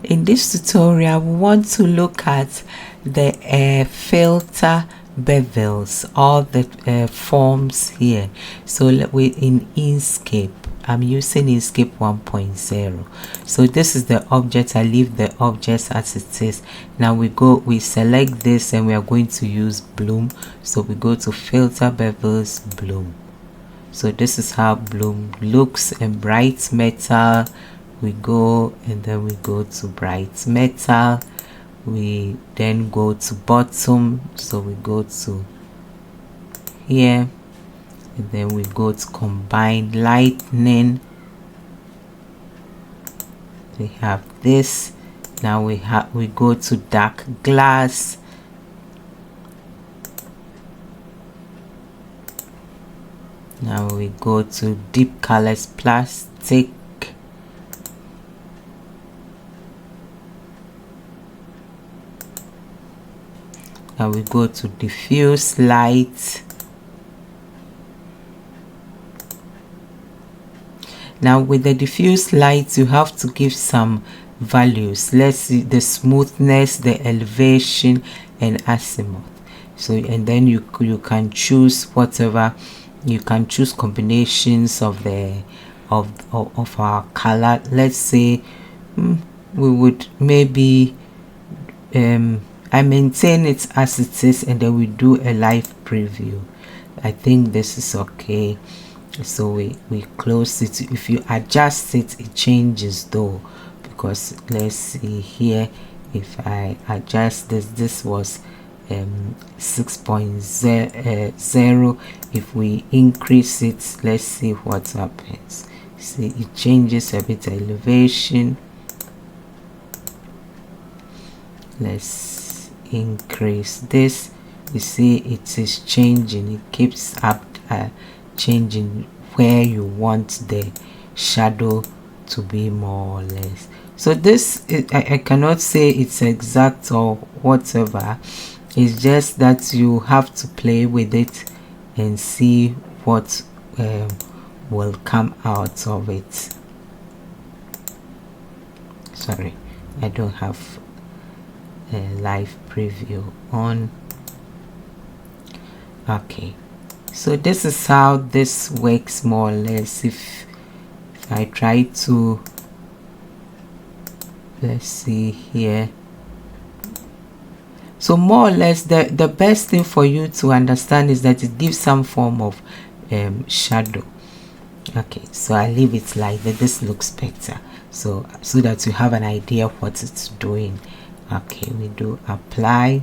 In this tutorial, we want to look at the filter bevels, all the forms here. So we in Inkscape, I'm using Inkscape 1.0. so this is the object. I leave the object as it is. Now we select this and we are going to use bloom. So we go to filter bevels, bloom. So this is how bloom looks. And bright metal, we go and then we go to bright metal. We then go to bottom, so we go to here and then we go to combined lightning. We have this. Now we go to dark glass. Now we go to deep colors plastic. Now we go to diffuse light. Now with the diffuse light, you have to give some values. Let's see the smoothness, the elevation, and azimuth. So and then you can choose whatever. You can choose combinations of the of our color. Let's say we would maybe I maintain it as it is, and then we do a live preview. I think this is okay. So we close it. If you adjust it, it changes though, because let's see here, if I adjust this was 6.0. if we increase it, let's see what happens. See, it changes a bit elevation. Let's increase this. You see it is changing. It keeps up changing where you want the shadow to be, more or less. So this I cannot say it's exact or whatever. It's just that you have to play with it and see what will come out of it. Sorry, I don't have a live preview on. Okay, so this is how this works, more or less. If I try to, let's see here. So more or less, the best thing for you to understand is that it gives some form of shadow. Okay, so I leave it like that. This looks better, so that you have an idea of what it's doing. Okay, we do apply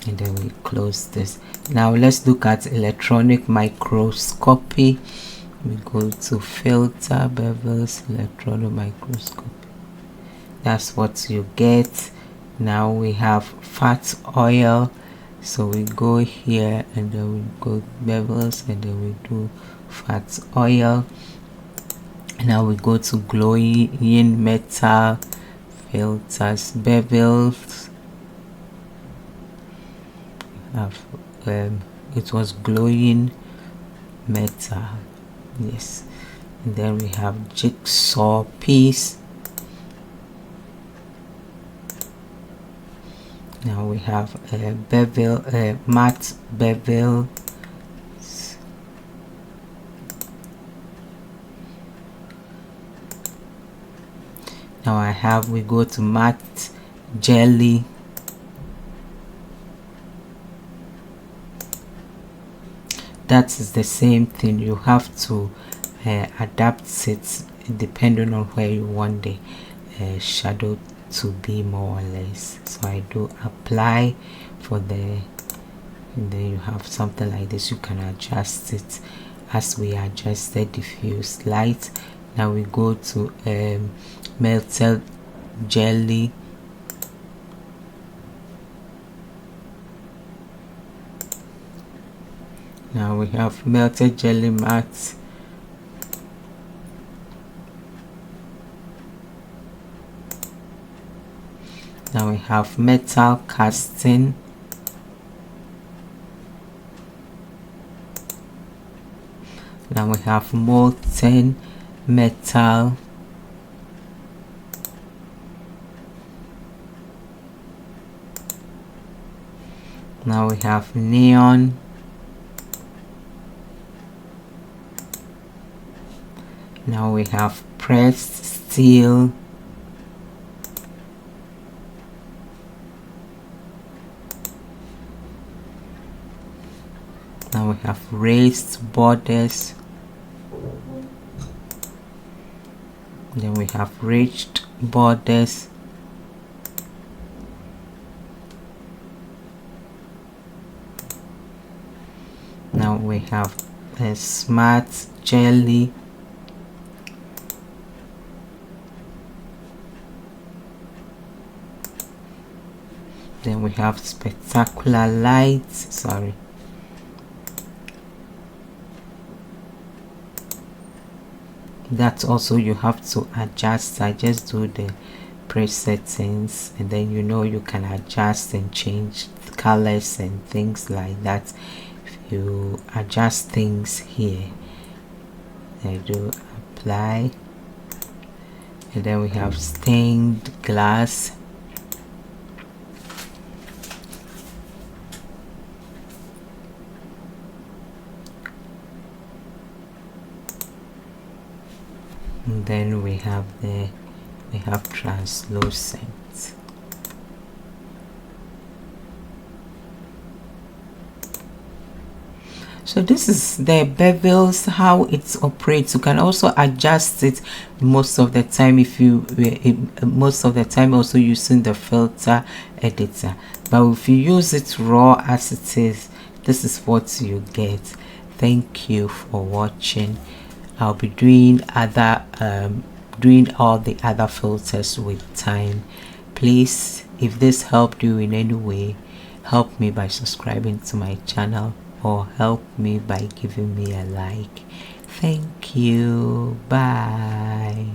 and then we close this. Now let's look at electronic microscopy. We go to filter bevels, electronic microscopy. That's what you get. Now we have fat oil, so we go here and then we go bevels and then we do fat oil. Now we go to glowing metal, filters, bevels. It was glowing metal, yes. And then we have jigsaw piece. Now we have a bevel, matte bevel. Now we go to matte jelly. That is the same thing. You have to adapt it depending on where you want the shadow to be, more or less. So I do apply for the, and then you have something like this. You can adjust it as we adjusted diffuse light. Now we go to melted jelly. Now we have melted jelly matte. Now we have metal casting. Now we have molten metal. Now we have neon. Now we have pressed steel. Now we have raised borders. Then we have ridged borders. Now we have a smart jelly. Then we have spectacular lights. Sorry. That also you have to adjust. I just do the presettings, and then you can adjust and change the colors and things like that. If you adjust things here, I do apply, and then we have stained glass. And then we have translucent. So this is the bevels, how it operates. You can also adjust it most of the time if you most of the time also using the filter editor. But if you use it raw as it is, this is what you get. Thank you for watching. I'll be doing all the other filters with time. Please, if this helped you in any way, help me by subscribing to my channel, or help me by giving me a like. Thank you. Bye.